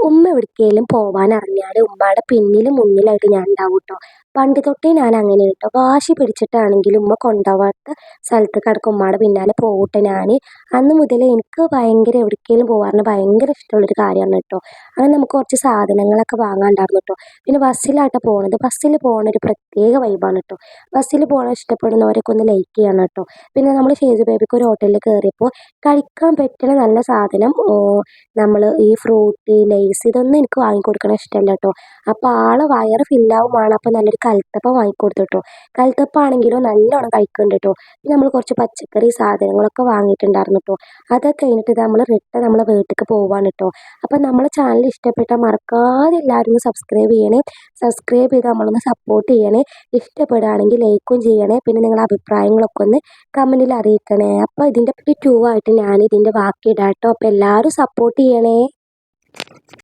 ഉമ്മ എവിടേക്കേലും പോവാനറിഞ്ഞാല് ഉമ്മാടെ പിന്നിലും മുന്നിലായിട്ട് ഞാൻ ഉണ്ടാവും ട്ടോ. പണ്ട് തൊട്ടേ ഞാൻ അങ്ങനെയാണ് ട്ടോ. വാശി പിടിച്ചിട്ടാണെങ്കിലും ഉമ്മ കൊണ്ടോവാത്ത സ്ഥലത്ത്ക്കടക്കം ഉമ്മാടെ പിന്നാലെ പോവുട്ടോ ഞാന്. അന്ന് മുതലേ എനിക്ക് ഭയങ്കര എവിടേക്കേലും പോവാ ഭയങ്കര ഇഷ്ടമുള്ളൊരു കാര്യമാണ് ട്ടോ. അങ്ങനെ നമുക്ക് കുറച്ച് സാധനങ്ങളൊക്കെ വാങ്ങാനുണ്ടായിരുന്നു ട്ടോ. പിന്നെ ബസ്സിലാട്ടോ പോണത്. ബസ്സിൽ പോണൊരു പ്രത്യേക വൈബാണ് ട്ടോ. ബസ്സിൽ പോണത് ഇഷ്ടപ്പെടുന്നവരൊക്കെ ഒന്ന് ലൈക്ക് ചെയ്യണം ട്ടോ. പിന്നെ നമ്മൾ ഷേജു ബേബിക്ക് ഒരു ഹോട്ടലിൽ കയറിയപ്പോൾ കഴിക്കാൻ പറ്റുന്ന നല്ല സാധനം നമ്മൾ ഈ ഫ്രൂട്ടി, ലെയ്സ് ഇതൊന്നും എനിക്ക് വാങ്ങിക്കൊടുക്കണത് ഇഷ്ടമല്ല ട്ടോ. അപ്പോൾ ആളെ വയറ് ഫില്ലാവും വേണം. അപ്പോൾ നല്ലൊരു കൽത്തപ്പം വാങ്ങിക്കൊടുത്തു ട്ടോ. കൽത്തപ്പാണെങ്കിലോ നല്ലോണം കഴിക്കുന്നുണ്ട് ട്ടോ. പിന്നെ നമ്മൾ കുറച്ച് പച്ചക്കറി സാധനങ്ങളൊക്കെ വാങ്ങിയിട്ടുണ്ടായിരുന്നു ട്ടോ. അതൊക്കെ കഴിഞ്ഞിട്ട് നമ്മൾ റിട്ടേൺ നമ്മളെ വീട്ടിലേക്ക് പോവാണ് ട്ടോ. അപ്പോൾ നമ്മളെ ചാനൽ ഇഷ്ടപ്പെട്ടാൽ മറക്കാതെ എല്ലാവരും ഒന്ന് സബ്സ്ക്രൈബ് ചെയ്യണേ. സബ്സ്ക്രൈബ് ചെയ്ത് നമ്മളൊന്ന് സപ്പോർട്ട് ചെയ്യണേ. ഇഷ്ടപ്പെടുകയാണെങ്കിൽ ലൈക്കും ചെയ്യണേ. പിന്നെ നിങ്ങളുടെ അഭിപ്രായങ്ങളൊക്കെ ഒന്ന് കമൻറ്റിൽ അറിയിക്കണേ. അപ്പോൾ ഇതിൻ്റെ 2 ആയിട്ട് ഞാൻ ഇതിൻ്റെ ബാക്കി ഇടാം ട്ടോ. അപ്പോൾ എല്ലാവരും സപ്പോർട്ട് ചെയ്യണേ.